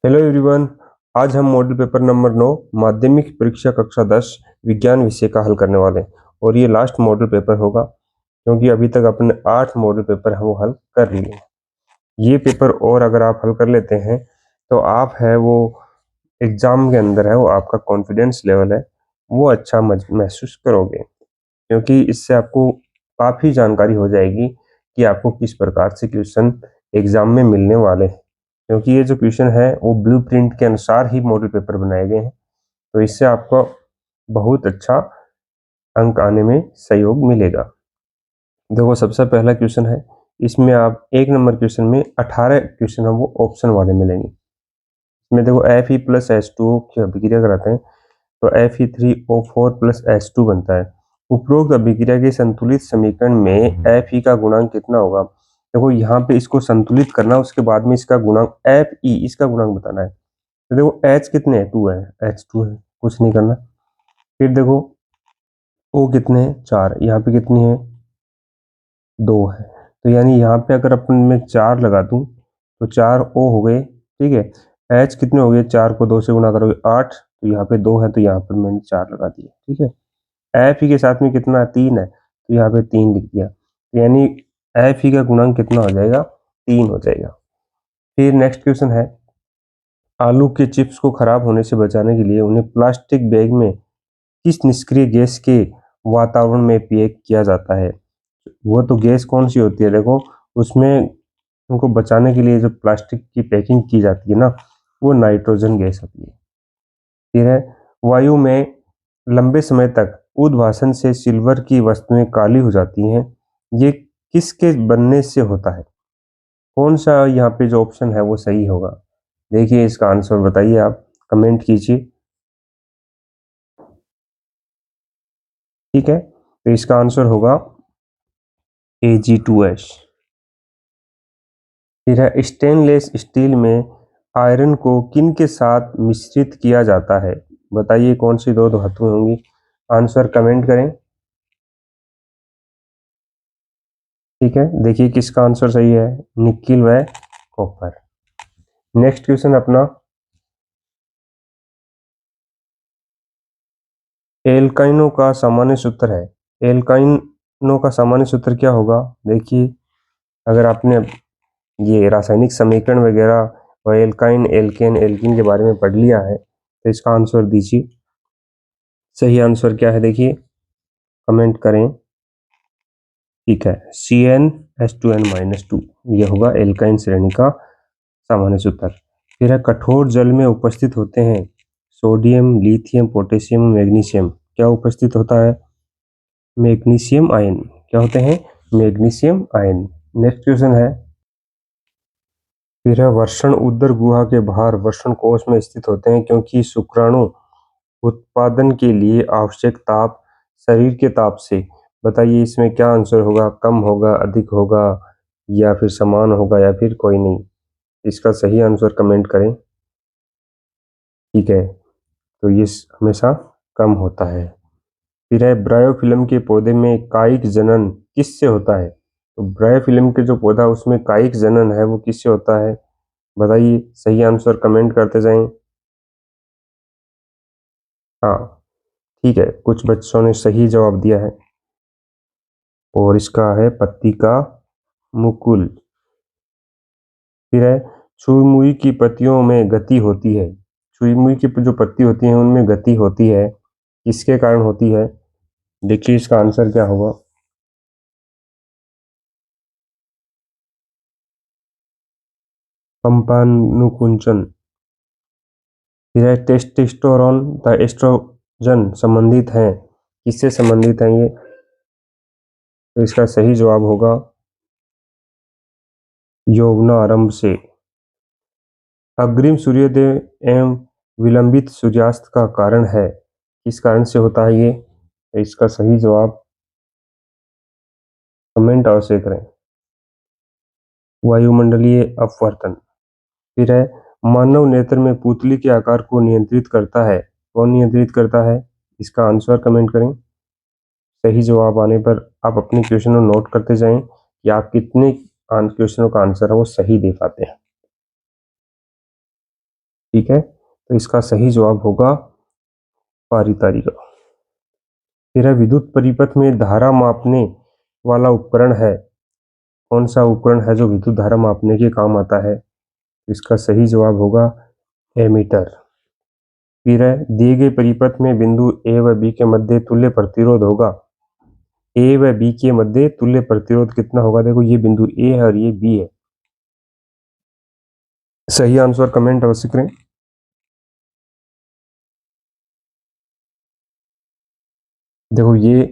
Hello everyone. आज हम model paper number 9 माध्यमिक परीक्षा कक्षा 10 विज्ञान विषय का हल करने वाले हैं और ये लास्ट मॉडल पेपर होगा क्योंकि अभी तक अपने 8 मॉडल पेपर हम हल कर लिए हैं। ये पेपर और अगर आप हल कर लेते हैं तो आप है वो एग्जाम के अंदर है वो आपका कॉन्फिडेंस लेवल है वो अच्छा महसूस करोगे क्योंकि इससे आपको काफ़ी जानकारी हो जाएगी कि आपको किस प्रकार से क्वेश्चन एग्जाम में मिलने वाले हैं, क्योंकि ये जो क्वेश्चन है वो ब्लूप्रिंट के अनुसार ही मॉडल पेपर बनाए गए हैं। तो इससे आपको बहुत अच्छा अंक आने में सहयोग मिलेगा। देखो, सबसे पहला क्वेश्चन है, इसमें आप 1 नंबर क्वेश्चन में 18 क्वेश्चन है वो ऑप्शन वाले मिलेंगे। इसमें देखो Fe+H2O की अभिक्रिया कराते हैं तो Fe3O4 प्लस H2 बनता है। उपरोक्त अभिक्रिया के संतुलित समीकरण में Fe का गुणांक कितना होगा। देखो, यहाँ पे इसको संतुलित करना, उसके बाद में इसका गुणांक Fe इसका गुणांक बताना है। तो देखो H कितने हैं, 2 है, H2 है, कुछ नहीं करना। फिर देखो O कितने हैं, 4, यहाँ पे कितनी है, 2 है। तो यानी यहाँ पे अगर अपन में 4 लगा दूं तो 4 O हो गए, ठीक है। H कितने हो गए, 4 को 2 से गुणा करोगे 8, तो यहाँ पे 2 है तो यहाँ पर मैंने 4 लगा दिया, ठीक है। Fe के साथ में कितना, 3 है, तो यहाँ पे 3 लिख दिया। यानी Fe का गुणांक कितना हो जाएगा, 3 हो जाएगा। फिर नेक्स्ट क्वेश्चन है, आलू के चिप्स को खराब होने से बचाने के लिए उन्हें प्लास्टिक बैग में किस निष्क्रिय गैस के वातावरण में पैक किया जाता है। वो तो गैस कौन सी होती है, देखो उसमें उनको बचाने के लिए जो प्लास्टिक की पैकिंग की जाती है ना, वो नाइट्रोजन गैस होती है। फिर है, वायु में लंबे समय तक उद्भासन से सिल्वर की वस्तुएं काली हो जाती हैं, ये किसके बनने से होता है। कौन सा यहाँ पे जो ऑप्शन है वो सही होगा, देखिए इसका आंसर बताइए, आप कमेंट कीजिए, ठीक है। तो इसका आंसर होगा Ag2S। फिर है, स्टेनलेस स्टील में आयरन को किन के साथ मिश्रित किया जाता है, बताइए कौन सी दो धातुएं होंगी। आंसर कमेंट करें, ठीक है। देखिए किसका आंसर सही है, निकिल व कॉपर। नेक्स्ट क्वेश्चन अपना, एल्काइनों का सामान्य सूत्र है। एल्काइनों का सामान्य सूत्र क्या होगा, देखिए अगर आपने ये रासायनिक समीकरण वगैरह और एल्काइन एल्केन एल्किन के बारे में पढ़ लिया है तो इसका आंसर दीजिए। सही आंसर क्या है, देखिए कमेंट करें, ठीक है। CnH2n-2 यह होगा एल्काइन श्रेणी का सामान्य सूत्र। फिर है, कठोर जल में उपस्थित होते हैं सोडियम, लिथियम, पोटेशियम, मैग्नीशियम, क्या उपस्थित होता है, मैग्नीशियम आयन, क्या होते हैं, मैग्नीशियम आयन। नेक्स्ट क्वेश्चन है, फिर है, वर्षण उदर गुहा के बाहर वर्षण कोश में स्थित होते हैं क्योंकि शुक्राणु उत्पादन के लिए आवश्यक ताप शरीर के ताप से, बताइए इसमें क्या आंसर होगा, कम होगा, अधिक होगा, या फिर समान होगा, या फिर कोई नहीं। इसका सही आंसर कमेंट करें, ठीक है। तो ये हमेशा कम होता है। फिर है, ब्रायोफिल्म के पौधे में कायिक जनन किससे होता है, तो ब्रायोफिल्म के जो पौधा उसमें कायिक जनन है वो किससे होता है, बताइए सही आंसर कमेंट करते जाएं। हाँ, ठीक है, कुछ बच्चों ने सही जवाब दिया है और इसका है पत्ती का मुकुल। फिर है, छुई मुई की पत्तियों में गति होती है, छुई मुई की जो पत्ती होती है उनमें गति होती है, किसके कारण होती है, देखिए इसका आंसर क्या होगा। कंपानुकुंचन। फिर है, टेस्टोस्टेरोन तथा एस्ट्रोजन संबंधित हैं, किससे संबंधित हैं ये, तो इसका सही जवाब होगा यौवनारंभ से। अग्रिम सूर्योदय एवं विलंबित सूर्यास्त का कारण है, किस कारण से होता है ये, तो इसका सही जवाब कमेंट अवश्य करें, वायुमंडलीय अपवर्तन। फिर है, मानव नेत्र में पुतली के आकार को नियंत्रित करता है, कौन नियंत्रित करता है, इसका आंसर कमेंट करें। सही जवाब आने पर आप अपने क्वेश्चन को नोट करते जाएं कि आप कितने क्वेश्चनों का आंसर है वो सही दे पाते हैं। ठीक है, तो इसका सही जवाब होगा पारितारिका। फिर है विद्युत परिपथ में धारा मापने वाला उपकरण है। कौन सा उपकरण है जो विद्युत धारा मापने के काम आता है? इसका सही जवाब होगा एमीटर। फिर है दिए गए परिपथ में बिंदु ए व बी के मध्य तुल्य प्रतिरोध होगा। ए व बी के मध्य तुल्य प्रतिरोध कितना होगा? देखो ये बिंदु ए है और ये बी है। सही आंसर कमेंट अवश्य करें। देखो ये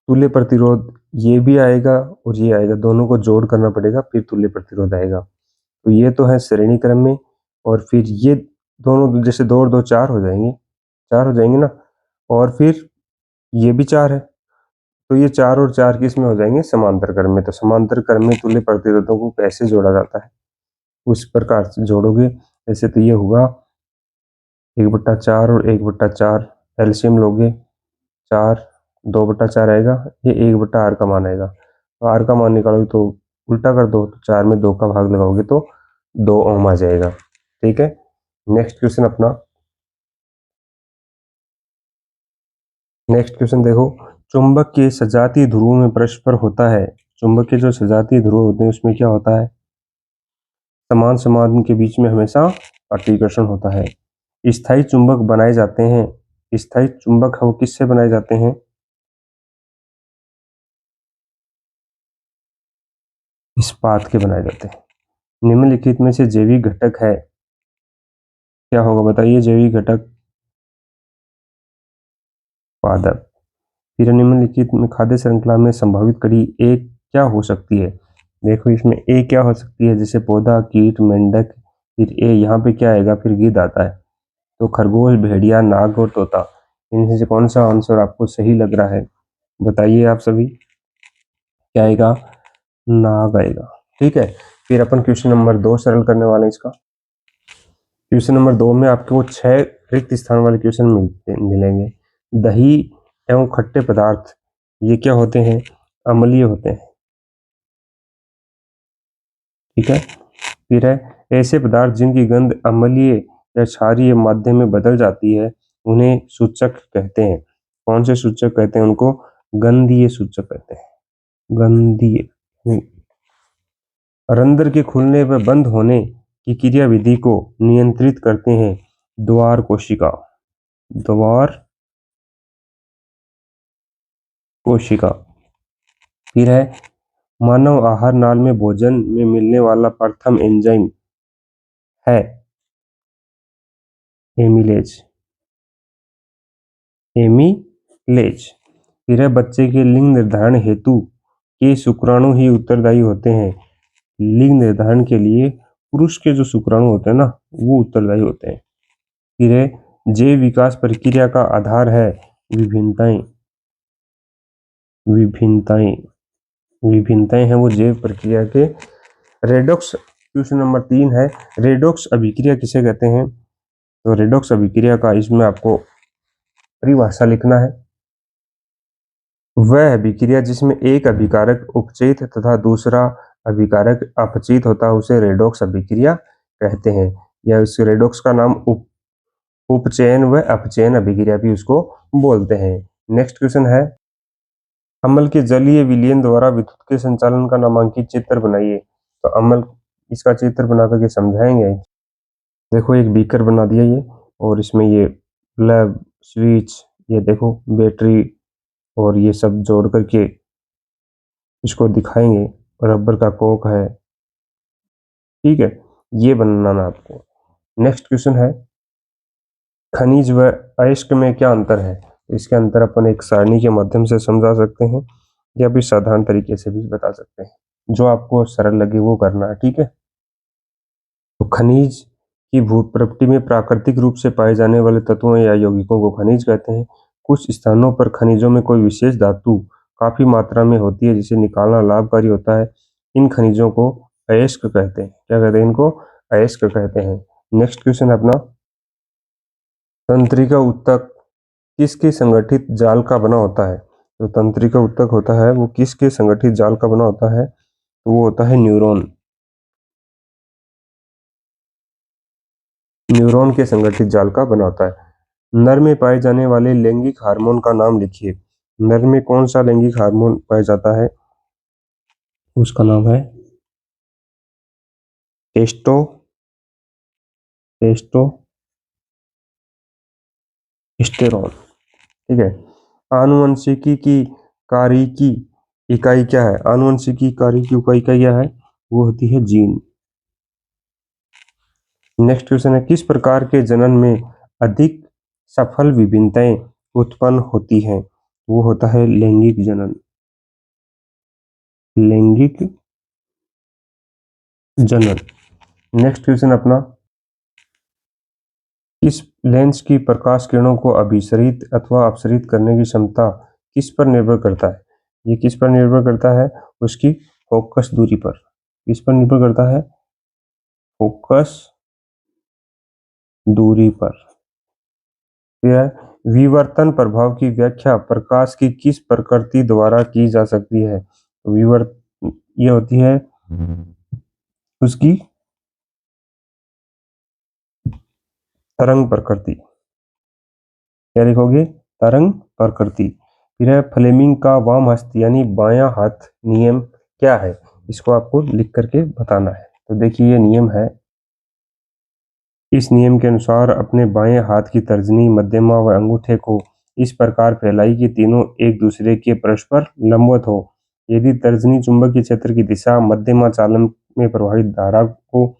तुल्य प्रतिरोध ये भी आएगा और ये आएगा, दोनों को जोड़ करना पड़ेगा फिर तुल्य प्रतिरोध आएगा। तो ये तो है श्रेणी क्रम में, और फिर ये दोनों जैसे 2 और 2 4 हो जाएंगे, 4 हो जाएंगे ना, और फिर ये भी 4 है, तो ये 4 और 4 किस में हो जाएंगे? समांतर क्रम में। तो समांतर क्रम में तुल्य प्रतिरोधों को कैसे जोड़ा जाता है? उस प्रकार से जोड़ोगे। जैसे तो ये होगा 1/4 और 1/4, एलसीएम लोगे 4, 2/4 आएगा, ये 1/r का मान आएगा। तो r का मान निकालोगे तो उल्टा कर दो, तो 4 में 2 का भाग लगाओगे तो 2 ओम आ जाएगा। ठीक है, नेक्स्ट क्वेश्चन अपना। नेक्स्ट क्वेश्चन देखो, चुंबक के सजातीय ध्रुवों में परस्पर होता है। चुंबक के जो सजातीय ध्रुव होते हैं उसमें क्या होता है? समान समाधान के बीच में हमेशा प्रतिकर्षण होता है। स्थायी चुंबक बनाए जाते हैं। स्थायी चुंबक वो किससे बनाए जाते हैं? इस्पात के बनाए जाते हैं। निम्नलिखित में से जैविक घटक है, क्या होगा बताइए? जैविक घटक पादप। फिर निम्नलिखित में खाद्य श्रृंखला में संभावित कड़ी एक क्या हो सकती है? देखो इसमें ए क्या हो सकती है? जैसे पौधा, कीट, मेंढक। फिर ए यहाँ पे क्या आएगा? फिर गिद्ध आता है। तो खरगोश, भेड़िया, नाग और तोता, इनमें से कौन सा आंसर आपको सही लग रहा है? बताइए आप सभी, क्या आएगा? नाग आएगा। ठीक है, फिर अपन क्वेश्चन नंबर 2 सरल करने वाले हैं इसका। क्वेश्चन नंबर 2 में आपको 6 रिक्त स्थान वाले क्वेश्चन मिलेंगे। दही एवं खट्टे पदार्थ ये क्या होते हैं? अम्लीय होते हैं। ठीक है, फिर है ऐसे पदार्थ जिनकी गंध अम्लीय या क्षारीय माध्यम में बदल जाती है उन्हें सूचक कहते हैं। कौन से सूचक कहते हैं उनको? गंधीय सूचक कहते हैं। गंधीय। रंध्र के खुलने व बंद होने की क्रियाविधि को नियंत्रित करते हैं द्वार कोशिका। द्वार कोशिका। फिर है मानव आहार नाल में भोजन में मिलने वाला प्रथम एंजाइम है एमिलेज। एमिलेज। फिर है बच्चे के लिंग निर्धारण हेतु के शुक्राणु ही उत्तरदायी होते हैं। लिंग निर्धारण के लिए पुरुष के जो शुक्राणु होते हैं ना वो उत्तरदायी होते हैं। फिर है जैव विकास प्रक्रिया का आधार है विभिन्नताएं। विभिन्नताएं। विभिन्नताएं हैं वो जैव प्रक्रिया के। रेडॉक्स क्वेश्चन नंबर 3 है, रेडॉक्स अभिक्रिया किसे कहते हैं? तो रेडॉक्स अभिक्रिया का इसमें आपको परिभाषा लिखना है। वह अभिक्रिया जिसमें एक अभिकारक उपचयित तथा दूसरा अभिकारक अपचयित होता है उसे रेडॉक्स अभिक्रिया कहते हैं, या उस रेडॉक्स का नाम उपचयन व अपचयन अभिक्रिया भी उसको बोलते हैं। नेक्स्ट क्वेश्चन है, अम्ल के जलीय विलयन द्वारा विद्युत के संचालन का नामांकित चित्र बनाइए। तो अम्ल इसका चित्र बना करके समझाएंगे। देखो एक बीकर बना दिया ये, और इसमें ये बल्ब, स्विच, ये देखो बैटरी और ये सब जोड़ करके इसको दिखाएंगे। रबर का कोक है। ठीक है, ये बनाना आपको। नेक्स्ट क्वेश्चन है, खनिज व अयस्क में क्या अंतर है? इसके अंतर अपन एक सारणी के माध्यम से समझा सकते हैं या भी साधारण तरीके से भी बता सकते हैं, जो आपको सरल लगे वो करना है। ठीक है, तो खनिज की भूत प्रकृति में प्राकृतिक रूप से पाए जाने वाले तत्वों या यौगिकों को खनिज कहते हैं। कुछ स्थानों पर खनिजों में कोई विशेष धातु काफी मात्रा में होती है जिसे निकालना लाभकारी होता है। इन खनिजों को अयस्क कहते हैं। क्या कहते हैं इनको? अयस्क कहते हैं। नेक्स्ट क्वेश्चन अपना, तंत्रिका ऊतक किसके संगठित जाल का बना होता है? जो तंत्रिका ऊतक होता है वो किसके संगठित जाल का बना होता है? तो वो होता है न्यूरॉन। न्यूरॉन के संगठित जाल का बनाता है। नर में पाए जाने वाले लैंगिक हार्मोन का नाम लिखिए। नर में कौन सा लैंगिक हार्मोन पाया जाता है? उसका नाम है टेस्टोस्टेरोन। ठीक है। आनुवंशिकी की कार्य की इकाई क्या है? आनुवंशिकी कार्य की इकाई क्या है? वो होती है जीन। नेक्स्ट क्वेश्चन है, किस प्रकार के जनन में अधिक सफल विभिन्नताएं उत्पन्न होती हैं? वो होता है लैंगिक जनन। लैंगिक जनन। नेक्स्ट क्वेश्चन अपना, इस लेंस की प्रकाश किरणों को अभिसरित अथवा अपसरित करने की क्षमता किस पर निर्भर करता है? ये किस पर निर्भर करता है? उसकी फोकस दूरी पर। किस पर निर्भर करता है? फोकस दूरी पर। फिर है, विवर्तन प्रभाव की व्याख्या प्रकाश की किस प्रकृति द्वारा की जा सकती है? विवर्त ये होती है उसकी तरंग प्रकृति। क्या लिखोगे? तरंग प्रकृति। फिर है, फ्लेमिंग का वाम हस्त यानी बायां हाथ नियम क्या है? इसको आपको लिख करके बताना है। तो देखिए ये नियम है। इस नियम के अनुसार अपने बाएं हाथ की तर्जनी, मध्यमा व अंगूठे को इस प्रकार फैलाई कि तीनों एक दूसरे के परस्पर लंबवत हो। यदि तर्जनी चुंबकीय क्षेत्र की दिशा, मध्यमा चालन में प्रवाहित धारा को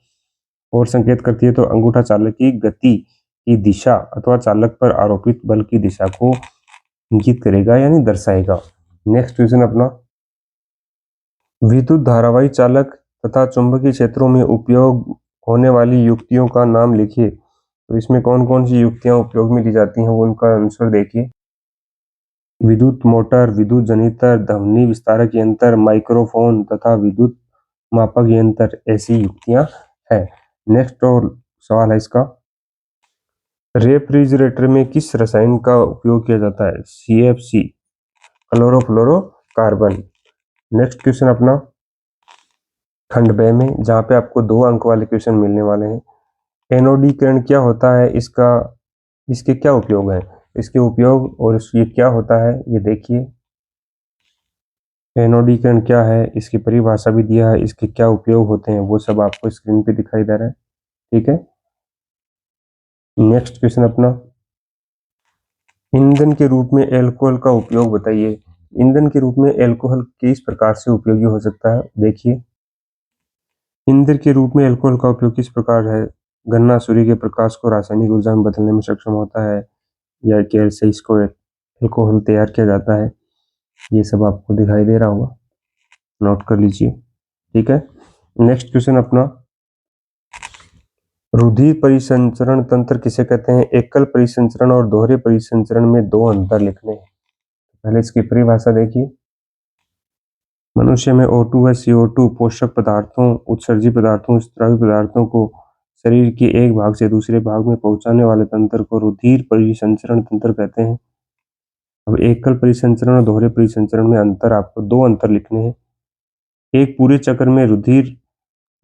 और संकेत करती है, तो अंगूठा चालक की गति की दिशा अथवा चालक पर आरोपित बल की दिशा को इंगित करेगा यानी दर्शाएगा। नेक्स्ट क्वेश्चन अपना, विद्युत धारावाही चालक तथा चुंबकीय क्षेत्रों में उपयोग होने वाली युक्तियों का नाम लिखिए। तो इसमें कौन कौन सी युक्तियां उपयोग में ली जाती हैं वो उनका आंसर देखिए। विद्युत मोटर, विद्युत जनित्र, ध्वनि विस्तारक यंत्र, माइक्रोफोन तथा विद्युत मापक यंत्र ऐसी युक्तियां हैं। नेक्स्ट और सवाल है इसका, रेफ्रिजरेटर में किस रसायन का उपयोग किया जाता है? CFC, chlorofluorocarbon. नेक्स्ट क्वेश्चन अपना, खंड ब में, जहाँ पे आपको 2 अंक वाले क्वेश्चन मिलने वाले हैं। एनोडीकरण क्या होता है? इसके क्या उपयोग हैं? इसके उपयोग और ये क्या होता है ये देखिए। एनोडीकरण क्या है, इसकी परिभाषा भी दिया है, इसके क्या उपयोग होते हैं वो सब आपको स्क्रीन पे दिखाई दे रहा है। ठीक है। नेक्स्ट क्वेश्चन अपना, ईंधन के रूप में एल्कोहल का उपयोग बताइए। ईंधन के रूप में एल्कोहल किस प्रकार से उपयोगी हो सकता है? देखिए, ईंधन के रूप में एल्कोहल का उपयोग किस प्रकार है? गन्ना सूर्य के प्रकाश को रासायनिक ऊर्जा में बदलने में सक्षम होता है, या कैसे इसको एल्कोहल तैयार किया जाता है, ये सब आपको दिखाई दे रहा होगा, नोट कर लीजिए। ठीक है। नेक्स्ट क्वेश्चन अपना, रुधिर परिसंचरण तंत्र किसे कहते हैं? एकल परिसंचरण और दोहरे परिसंचरण में 2 अंतर लिखने हैं। पहले इसकी परिभाषा देखिए। मनुष्य में O2 व CO2 पोषक पदार्थों, उत्सर्जी पदार्थों, स्रावी पदार्थों को शरीर के एक भाग से दूसरे भाग में पहुंचाने वाले तंत्र को रुधिर परिसंचरण तंत्र कहते हैं। अब एकल परिसंचरण और दोहरे परिसंचरण में अंतर, आपको 2 अंतर लिखने हैं। एक पूरे चक्र में रुधिर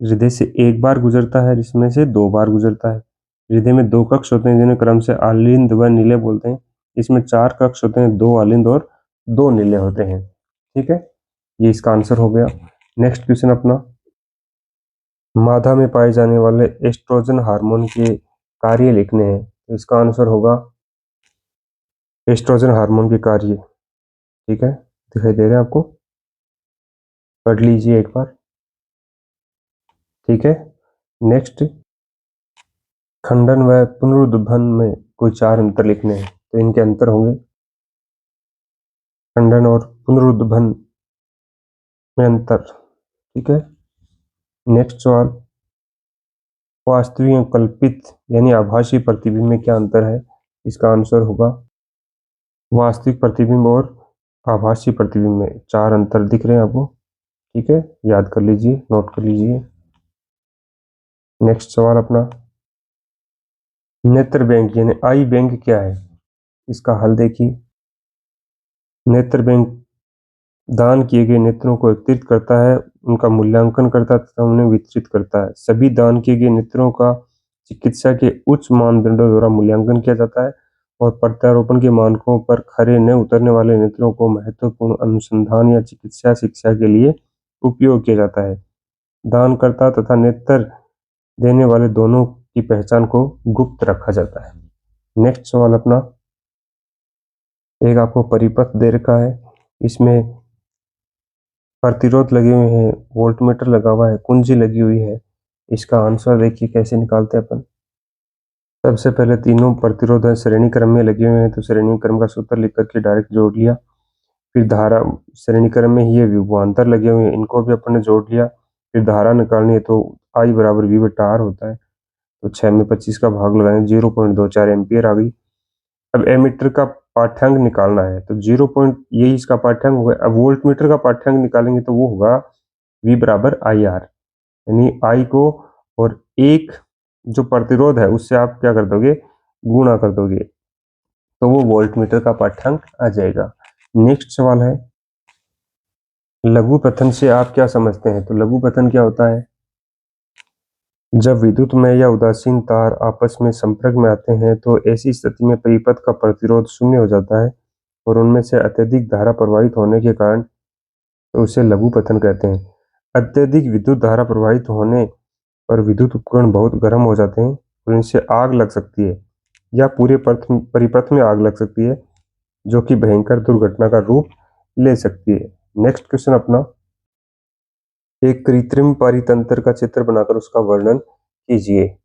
हृदय से एक बार गुजरता है, जिसमें से 2 बार गुजरता है। हृदय में 2 कक्ष होते हैं जिन्हें क्रम से आलिंद व नीले बोलते हैं। इसमें 4 कक्ष होते हैं, 2 आलिंद और 2 नीले होते हैं। ठीक है, ये इसका आंसर हो गया। नेक्स्ट क्वेश्चन अपना, मादा में पाए जाने वाले एस्ट्रोजन हार्मोन के कार्य लिखने हैं। तो इसका आंसर होगा एस्ट्रोजन हार्मोन के कार्य। ठीक है, दिखाई दे रहे हैं आपको, पढ़ लीजिए एक बार। ठीक है। नेक्स्ट, खंडन व पुनरुद्भवन में कोई 4 अंतर लिखने हैं। तो इनके अंतर होंगे, खंडन और पुनरुद्भवन में अंतर। ठीक है। नेक्स्ट सवाल, वास्तविक और कल्पित यानी आभासी प्रतिबिंब में क्या अंतर है? इसका आंसर होगा वास्तविक प्रतिबिंब और आभासी प्रतिबिंब में 4 अंतर दिख रहे हैं आपको। ठीक है, याद कर लीजिए, नोट कर लीजिए। नेक्स्ट सवाल अपना, नेत्र बैंक यानी आई बैंक क्या है? इसका हल देखिए। नेत्र बैंक दान किए गए नेत्रों को एकत्रित करता है, उनका मूल्यांकन करता है तथा उन्हें वितरित करता है। सभी दान किए गए नेत्रों का चिकित्सा के उच्च मानदंडों द्वारा मूल्यांकन किया जाता है और प्रत्यारोपण के मानकों पर खरे न उतरने वाले नेत्रों को महत्वपूर्ण अनुसंधान या चिकित्सा शिक्षा के लिए उपयोग किया जाता है। दानकर्ता तथा नेत्र देने वाले दोनों की पहचान को गुप्त रखा जाता है। नेक्स्ट सवाल अपना, एक आपको परिपथ दे रखा है, इसमें प्रतिरोध लगे हुए हैं, वोल्टमीटर लगा हुआ है, कुंजी लगी हुई है। इसका आंसर देखिए कैसे निकालते हैं अपन। सबसे पहले तीनों प्रतिरोध है श्रेणी क्रम में लगे हुए हैं, तो श्रेणी क्रम का सूत्र लिख करके डायरेक्ट जोड़ लिया। फिर धारा श्रेणी क्रम में ही ये विभवांतर लगे हुए हैं, इनको भी अपन ने जोड़ लिया। फिर धारा निकालनी है तो I बराबर V बटा R होता है, तो 6 में 25 का भाग लगाएं, 0.24 एम्पियर आ गई। अब एमीटर का पाठ्यांक निकालना है, तो 0. यही इसका पाठ्यांक होगा। अब वोल्ट मीटर का पाठ्यांक निकालेंगे तो वो होगा V बराबर IR, यानी I को और एक जो प्रतिरोध है उससे आप क्या कर दोगे, गुणा कर दोगे, तो वो वोल्ट मीटर का पाठ्यांक आ जाएगा। नेक्स्ट सवाल है, लघु पतन से आप क्या समझते हैं? तो लघु पतन क्या होता है? जब विद्युतमय या उदासीन तार आपस में संपर्क में आते हैं तो ऐसी स्थिति में परिपथ का प्रतिरोध शून्य हो जाता है और उनमें से अत्यधिक धारा प्रवाहित होने के कारण तो उसे लघु पतन कहते हैं। अत्यधिक विद्युत धारा प्रवाहित होने पर विद्युत उपकरण बहुत गर्म हो जाते हैं और इनसे आग लग सकती है या पूरे परिपथ में आग लग सकती है, जो कि भयंकर दुर्घटना का रूप ले सकती है। नेक्स्ट क्वेश्चन अपना, एक कृत्रिम परितंत्र का चित्र बनाकर उसका वर्णन कीजिए।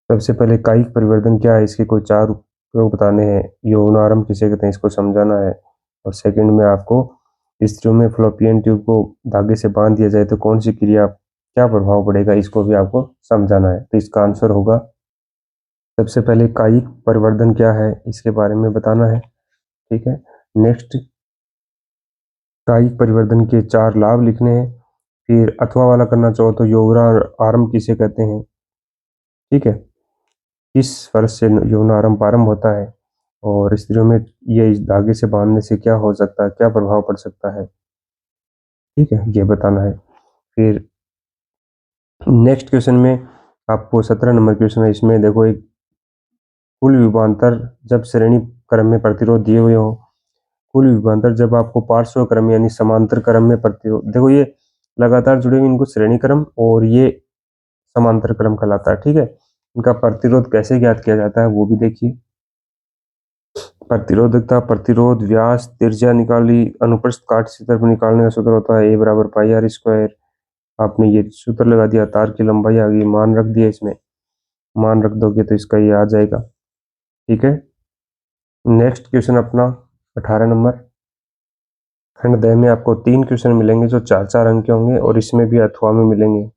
सबसे पहले कायिक परिवर्तन क्या है, इसके कोई 4 उपयोग बताने हैं। यौनारंभ किसे कहते हैं, इसको समझाना है। और सेकंड में आपको स्त्रियों में फ्लोपियन ट्यूब को धागे से बांध दिया जाए तो कौन सी क्रिया, क्या प्रभाव पड़ेगा, इसको भी आपको समझाना है। तो इसका आंसर होगा, सबसे पहले कायिक परिवर्तन क्या है इसके बारे में बताना है। ठीक है, नेक्स्ट कायिक परिवर्तन के 4 लाभ लिखने हैं। फिर अथवा वाला करना चाहो तो यौनारंभ किसे कहते हैं। ठीक है, किस फर्श से यौनारंभ प्रारंभ होता है और स्त्रियों में ये इस धागे से बांधने से क्या हो सकता है, क्या प्रभाव पड़ सकता है। ठीक है, ये बताना है। फिर नेक्स्ट क्वेश्चन में आपको 17 नंबर क्वेश्चन है, इसमें देखो एक कुल विभवांतर जब श्रेणी क्रम में प्रतिरोध दिए हुए हो, कुल विभवांतर जब आपको पार्श्व क्रम यानी समांतर क्रम में प्रतिरोध, देखो ये लगातार जुड़े हुए, इनको श्रेणी क्रम और ये समांतर क्रम कहलाता है। ठीक है, इनका प्रतिरोध कैसे ज्ञात किया जाता है वो भी देखिए। प्रतिरोधकता, प्रतिरोध, व्यास, त्रिज्या निकाली, अनुप्रस्थ काट क्षेत्रफल निकालने का सूत्र होता है A बराबर पाई आर स्क्वायर। आपने ये सूत्र लगा दिया, तार की लंबाई आ गई, मान रख दिया, इसमें मान रख दोगे तो इसका ये आ जाएगा। ठीक है, नेक्स्ट क्वेश्चन अपना 18 नंबर। खंड द में आपको 3 क्वेश्चन मिलेंगे जो 4-4 अंक के होंगे और इसमें भी अथवा में मिलेंगे।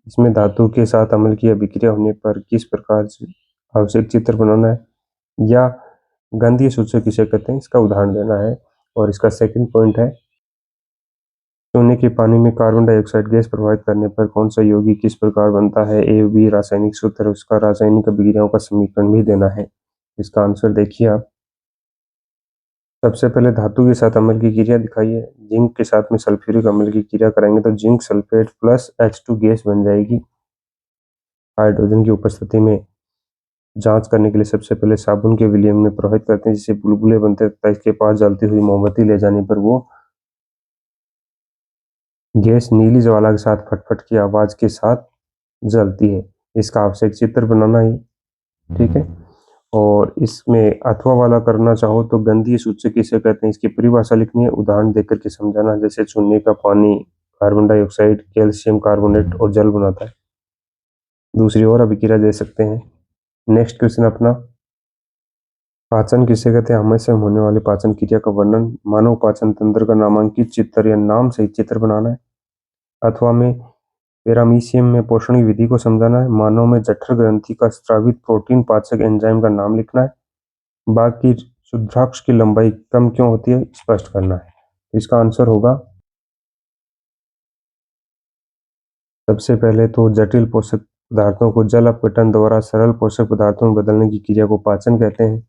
इसमें धातु के साथ अम्ल की अभिक्रिया होने पर किस प्रकार से आवश्यक चित्र बनाना है या गंधीय सूचक किसे कहते हैं, इसका उदाहरण देना है। और इसका सेकंड पॉइंट है, सोने के पानी में कार्बन डाइऑक्साइड गैस प्रवाहित करने पर कौन सा यौगिक किस प्रकार बनता है। ए बी रासायनिक सूत्र, उसका रासायनिक अभिक्रियाओं का समीकरण भी देना है। इसका आंसर देखिए आप। सबसे पहले धातु के साथ अम्ल की क्रिया दिखाइए। जिंक के साथ में सल्फ्यूरिक अम्ल की क्रिया कराएंगे तो zinc sulphate plus H2 gas बन जाएगी। हाइड्रोजन की उपस्थिति में जांच करने के लिए सबसे पहले साबुन के विलयन में प्रवाहित करते हैं, जिससे बुलबुले बनते हैं तथा इसके पास जलती हुई मोमबत्ती ले जाने पर वो गैस नीली ज्वाला के साथ फटफट की आवाज के साथ जलती है। इसका आवश्यक चित्र बनाना ही। ठीक है, और इसमें अथवा वाला करना चाहो तो गंधीय सूचक किसे कहते हैं, इसकी परिभाषा लिखनी है, उदाहरण देकर के समझाना, जैसे चूने का पानी कार्बन डाइऑक्साइड, कैल्शियम कार्बोनेट और जल बनाता है। दूसरी ओर अभिक्रिया दे सकते हैं। नेक्स्ट क्वेश्चन अपना, पाचन किसे कहते हैं? हमें से होने वाली पाचन क्रिया का वर्णन, मानव पाचन तंत्र का नामांकित चित्र या नाम सहित चित्र बनाना है। अथवा में पैरामीशियम में पोषण की विधि को समझाना है। मानव में जठर ग्रंथि का स्रावित प्रोटीन पाचक एंजाइम का नाम लिखना है। बाकी रुद्राक्ष की लंबाई कम क्यों होती है स्पष्ट करना है। इसका आंसर होगा, सबसे पहले तो जटिल पोषक पदार्थों को जल अपघटन द्वारा सरल पोषक पदार्थों में बदलने की क्रिया को पाचन कहते हैं।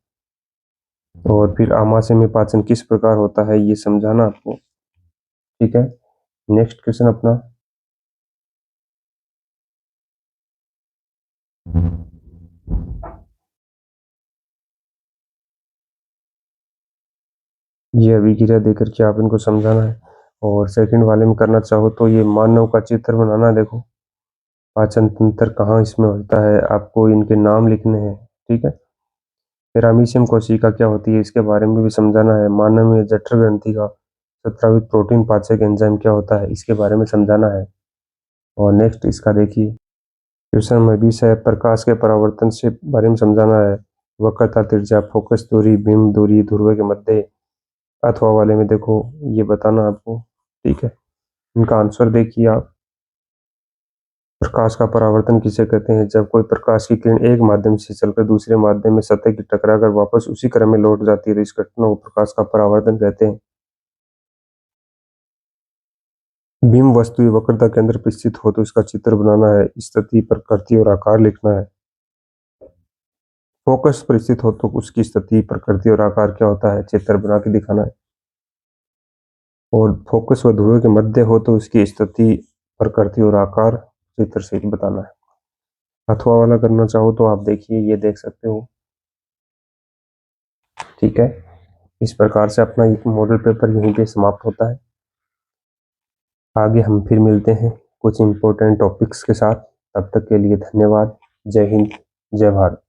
और फिर आमाशय में पाचन किस प्रकार होता है ये समझाना आपको। ठीक है, नेक्स्ट क्वेश्चन अपना, ये अभिक्रिया देकर के आप इनको समझाना है। और सेकंड वाले में करना चाहो तो ये मानव का चित्र बनाना है। देखो पाचन तंत्र कहाँ इसमें होता है, आपको इनके नाम लिखने हैं। ठीक है, पैरामीशियम कोशिका क्या होती है इसके बारे में भी समझाना है। मानव में जठर ग्रंथि का स्रावित प्रोटीन पाचक एंजाइम क्या होता है इसके बारे में समझाना है। और नेक्स्ट इसका देखिए, क्वेश्चन नंबर 20 है, प्रकाश के परावर्तन से बारे में समझाना है। वक्रता, त्रिज्या, फोकस दूरी, बिंब दूरी, ध्रुव के मध्य। अथवा वाले में देखो ये बताना आपको। ठीक है, इनका आंसर देखिए आप। प्रकाश का परावर्तन किसे कहते हैं? जब कोई प्रकाश की किरण एक माध्यम से चलकर दूसरे माध्यम में सतह की टकराकर वापस उसी क्रम में लौट जाती है तो इस घटना को प्रकाश का परावर्तन कहते हैं। बिंब वस्तु वक्रता के अंदर स्थित हो तो इसका चित्र बनाना है। स्थिति, प्रकृति और आकार लिखना है। फोकस पर स्थित हो तो उसकी स्थिति, प्रकृति और आकार क्या होता है चित्र बना के दिखाना है। और फोकस व ध्रुव के मध्य हो तो उसकी स्थिति, प्रकृति और आकार चित्र से बताना है। अथवा वाला करना चाहो तो आप देखिए, ये देख सकते हो। ठीक है, इस प्रकार से अपना एक मॉडल पेपर यहीं पे समाप्त होता है। आगे हम फिर मिलते हैं कुछ इंपॉर्टेंट टॉपिक्स के साथ। तब तक के लिए धन्यवाद। जय हिंद, जय भारत।